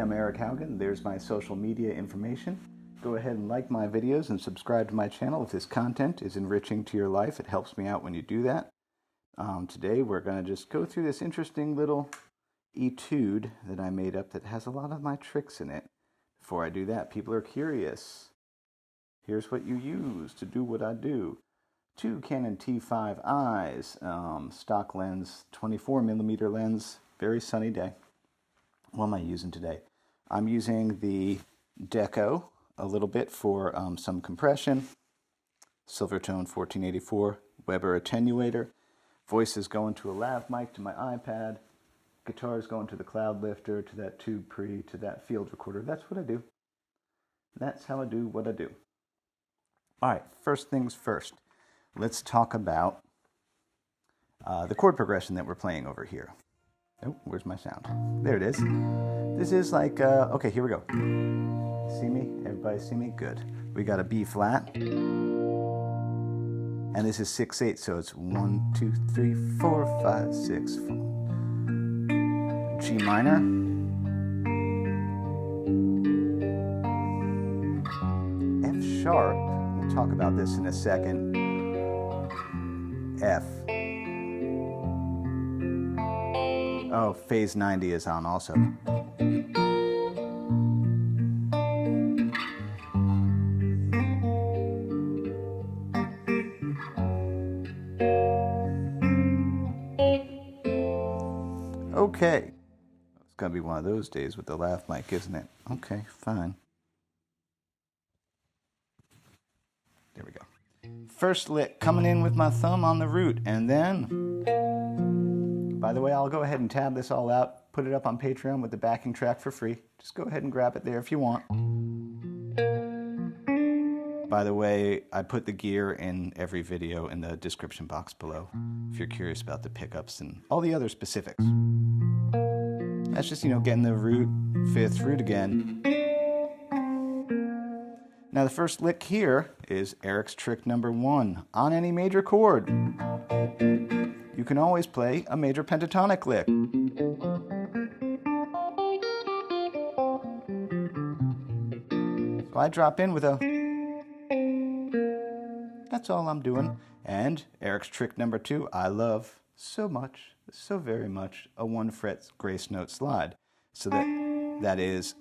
I'm Eric Haugen. There's my social media information. Go ahead and like my videos and subscribe to my channel if this content is enriching to your life. It helps me out when you do that. Today we're going to just go through this interesting little etude that I made up that has a lot of my tricks in it. Before I do that, people are curious. Here's what you use to do what I do. 2 Canon T5 eyes, stock lens, 24mm lens, very sunny day. What am I using today? I'm using the Deco a little bit for some compression, Silvertone 1484, Weber attenuator, voices going to a lav mic to my iPad, guitars going to the cloud lifter, to that tube pre, to that field recorder. That's what I do. That's how I do what I do. All right, first things first. Let's talk about the chord progression that we're playing over here. Oh, where's my sound? There it is. This is like, okay, here we go. See me? Everybody see me? Good. We got a B flat. And this is 6/8, so it's 1, 2, 3, 4, 5, 6, 4. G minor. F sharp. We'll talk about this in a second. F. Oh, phase 90 is on also. Okay. It's going to be one of those days with the lav mic, isn't it? Okay, fine. There we go. First lick coming in with my thumb on the root, and then, by the way, I'll go ahead and tab this all out, put it up on Patreon with the backing track for free. Just go ahead and grab it there if you want. By the way, I put the gear in every video in the description box below if you're curious about the pickups and all the other specifics. That's just, getting the root, 5th root again. Now the first lick here is Eric's trick number 1. On any major chord, you can always play a major pentatonic lick. So I drop in with a... That's all I'm doing. And Eric's trick number 2, I love so much, so very much, a 1-fret grace note slide. So that is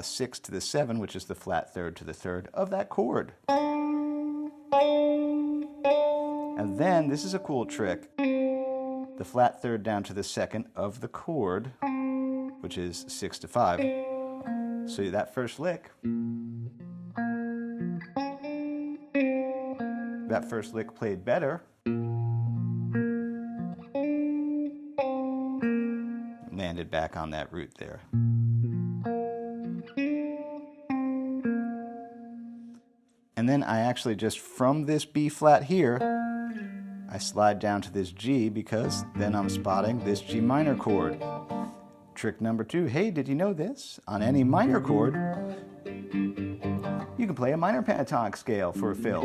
6 to the 7, which is the flat 3rd to the 3rd of that chord. And then, this is a cool trick, the flat 3rd down to the 2nd of the chord, which is 6 to 5. So that first lick, played better, landed back on that root there. And then I actually just, from this B flat here, I slide down to this G because then I'm spotting this G minor chord. Trick number 2, hey, did you know this? On any minor chord, you can play a minor pentatonic scale for a fill.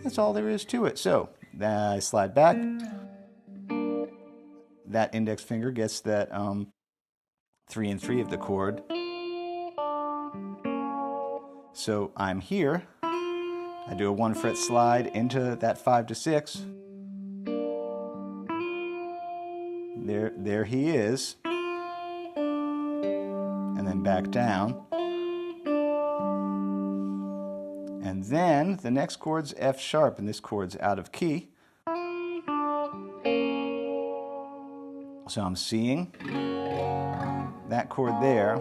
That's all there is to it. So, I slide back. That index finger gets that 3 and 3 of the chord. So I'm here, I do a 1-fret slide into that 5 to 6. There he is. And then back down. And then the next chord's F sharp, and this chord's out of key. So I'm seeing that chord there.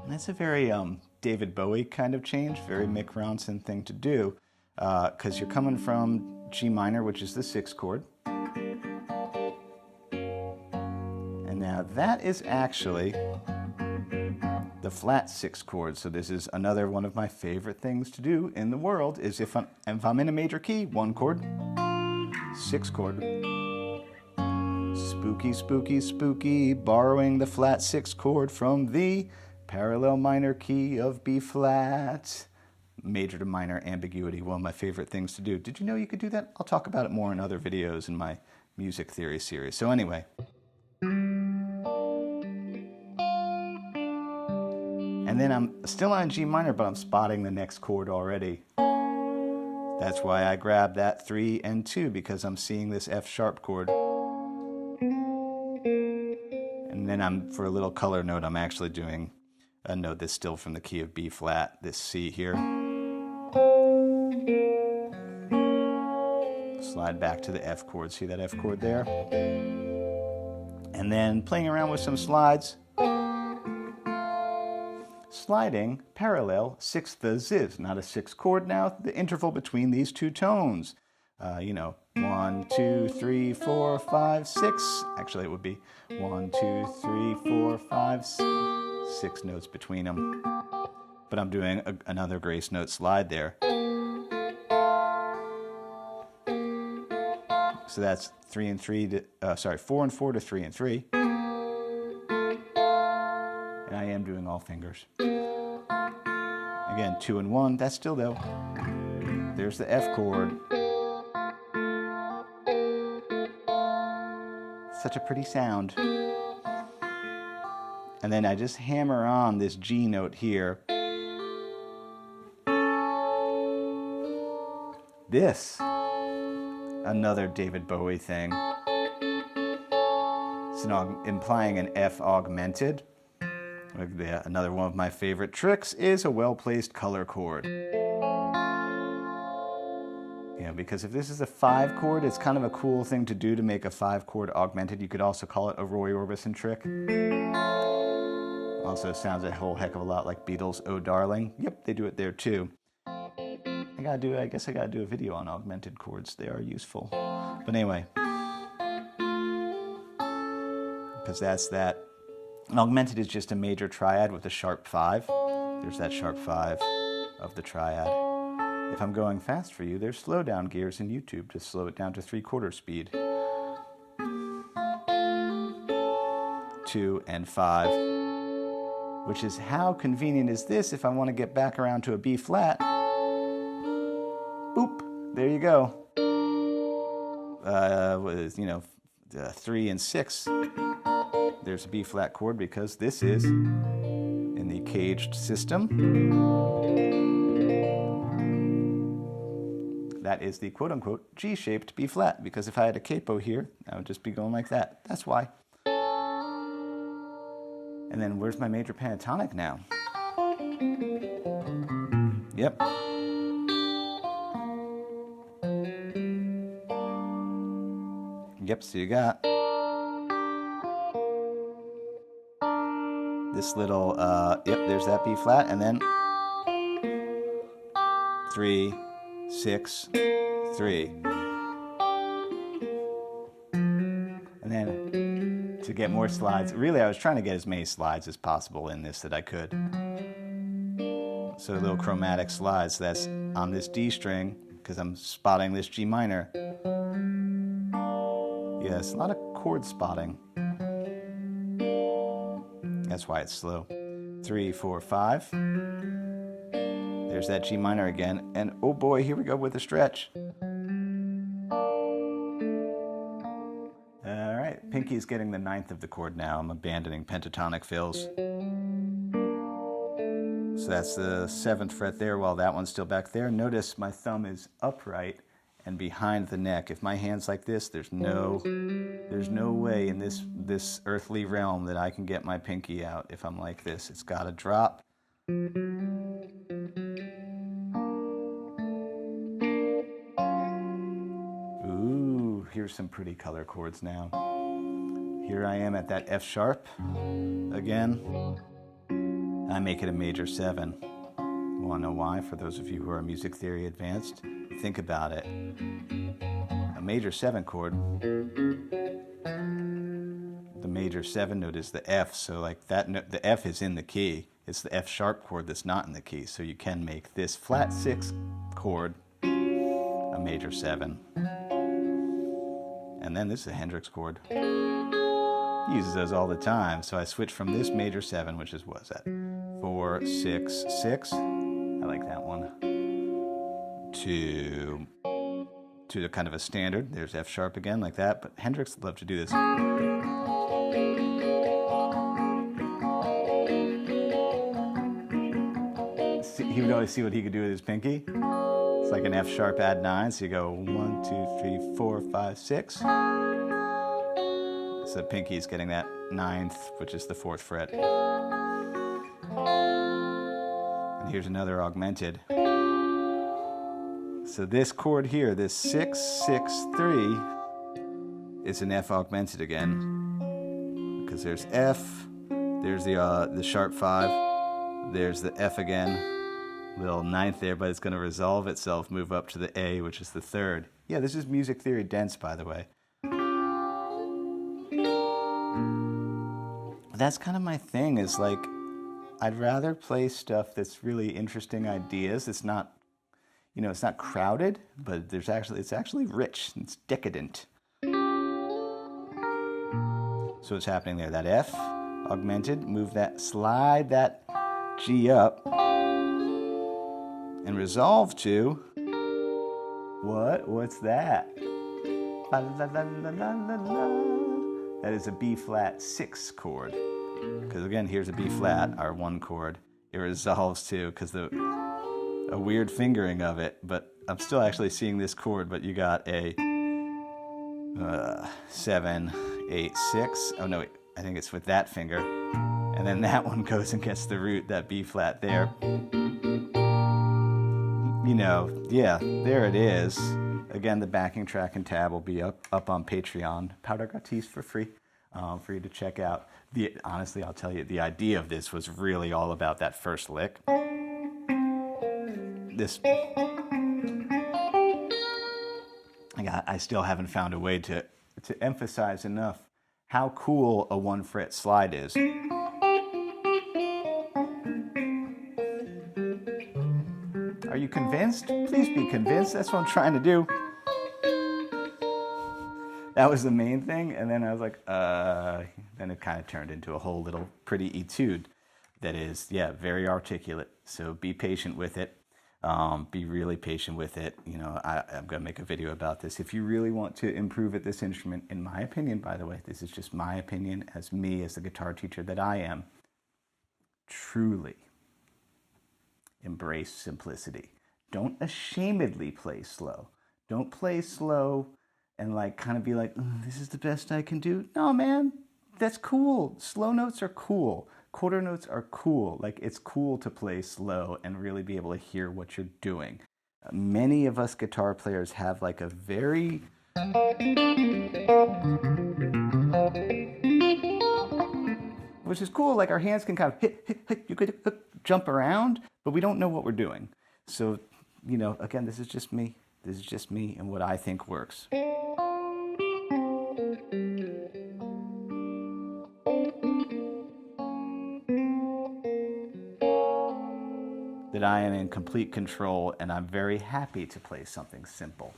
That's a very David Bowie kind of change, very Mick Ronson thing to do, because you're coming from G minor, which is the 6th chord. And now that is actually the flat 6th chord. So this is another one of my favorite things to do in the world, is if I'm in a major key, 1 chord, 6th chord. Spooky, spooky, spooky, borrowing the flat 6th chord from the parallel minor key of B flat. major to minor ambiguity, one of my favorite things to do. Did you know you could do that? I'll talk about it more in other videos in my music theory series. So anyway. And then I'm still on G minor, but I'm spotting the next chord already. That's why I grabbed that 3 and 2, because I'm seeing this F sharp chord. And then for a little color note, I'm actually doing a note that's still from the key of B flat, this C here. Slide back to the F chord. See that F chord there? And then playing around with some slides. Sliding parallel 6th ziz, not a 6th chord now, the interval between these two tones. 1, 2, 3, 4, 5, 6. Actually, it would be 1, 2, 3, 4, 5, 6 notes between them. But I'm doing another grace note slide there. So that's 4 and 4 to 3 and 3. And I am doing all fingers. Again, 2 and 1, that's still though. There's the F chord. Such a pretty sound. And then I just hammer on this G note here. This, another David Bowie thing. It's implying an F augmented. Another one of my favorite tricks is a well-placed color chord. Because if this is a 5 chord, it's kind of a cool thing to do to make a 5 chord augmented. You could also call it a Roy Orbison trick. Also sounds a whole heck of a lot like Beatles' Oh Darling. Yep, they do it there too. I guess I gotta do a video on augmented chords. They are useful. But anyway, because that's that. An augmented is just a major triad with a sharp 5. There's that sharp 5 of the triad. If I'm going fast for you, there's slow down gears in YouTube to slow it down to 3/4 speed. 2 and 5. Which is how convenient is this if I want to get back around to a B flat. Boop, there you go. 3 and 6. There's a B flat chord because this is in the caged system. That is the quote-unquote G-shaped B flat, because if I had a capo here, I would just be going like that. That's why. And then where's my major pentatonic now? Yep. Yep, so you got this little, there's that B flat, and then 3, 6, 3. And then to get more slides, really I was trying to get as many slides as possible in this that I could. So little chromatic slides, that's on this D string, because I'm spotting this G minor. Yes, a lot of chord spotting. That's why it's slow. 3, 4, 5. There's that G minor again. And oh boy, here we go with the stretch. All right, Pinky's getting the 9th of the chord now. I'm abandoning Pentatonic Fills. So that's the 7th fret there while that one's still back there. Notice my thumb is upright and behind the neck. If my hand's like this, there's no way in this earthly realm that I can get my pinky out if I'm like this. It's got to drop. Ooh, here's some pretty color chords now. Here I am at that F sharp again. I make it a major 7. You want to know why? For those of you who are music theory advanced, think about it. A major 7 chord, the major 7 note is the F, so like that note, the F is in the key. It's the F sharp chord that's not in the key, so you can make this flat 6 chord a major 7. And then this is a Hendrix chord. He uses those all the time, so I switch from this major 7, which is, what is that? 4, 6, 6. I like that one. to the kind of a standard. There's F sharp again, like that. But Hendrix loved to do this. He would always see what he could do with his pinky. It's like an F sharp add 9. So you go 1, 2, 3, 4, 5, 6. So the pinky is getting that 9th, which is the 4th fret. And here's another augmented. So this chord here, this 6, 6, 3, is an F augmented again. Because there's F, there's the sharp 5, there's the F again. Little 9th there, but it's going to resolve itself, move up to the A, which is the 3rd. Yeah, this is music theory dense, by the way. That's kind of my thing, is like, I'd rather play stuff that's really interesting ideas. It's not, you know, it's not crowded, but it's actually rich. It's decadent. So what's happening there? That F augmented, move that, slide that G up, and resolve to what? What's that? La, la, la, la, la, la, la. That is a B flat 6 chord. Because again, here's a B flat, our 1 chord. It resolves to, because a weird fingering of it, but I'm still actually seeing this chord, but you got a 7, 8, 6. Oh no, wait, I think it's with that finger. And then that one goes and gets the root, that B flat there. You know, yeah, there it is. Again, the backing track and tab will be up on Patreon. Powder gratis for free, for you to check out. Honestly, I'll tell you, the idea of this was really all about that first lick. I still haven't found a way to emphasize enough how cool a 1 fret slide is. Are you convinced? Please be convinced. That's what I'm trying to do. That was the main thing, and then I was like, then it kind of turned into a whole little pretty etude that is, yeah, very articulate. So be patient with it. Be really patient with it. You know, I'm going to make a video about this. If you really want to improve at this instrument, in my opinion, by the way, this is just my opinion as me, as the guitar teacher that I am, truly embrace simplicity. Don't ashamedly play slow. Don't play slow and like kind of be like, this is the best I can do. No, man, that's cool. Slow notes are cool. Quarter notes are cool. Like, it's cool to play slow and really be able to hear what you're doing. Many of us guitar players have like a very which is cool. Like, our hands can kind of hit, you could jump around, but we don't know what we're doing. So, you know, again, this is just me. This is just me and what I think works. That I am in complete control, and I'm very happy to play something simple.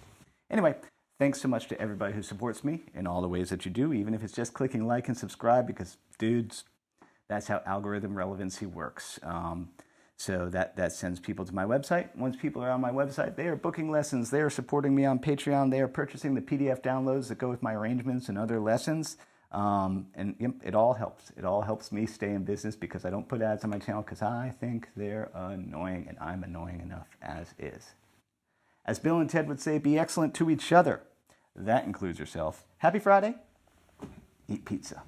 Anyway, thanks so much to everybody who supports me in all the ways that you do, even if it's just clicking like and subscribe, because, dudes, that's how algorithm relevancy works. So that sends people to my website. Once people are on my website, they are booking lessons, they are supporting me on Patreon, they are purchasing the PDF downloads that go with my arrangements and other lessons. And yep, it all helps. It all helps me stay in business, because I don't put ads on my channel because I think they're annoying, and I'm annoying enough as is. As Bill and Ted would say, be excellent to each other. That includes yourself. Happy Friday. Eat pizza.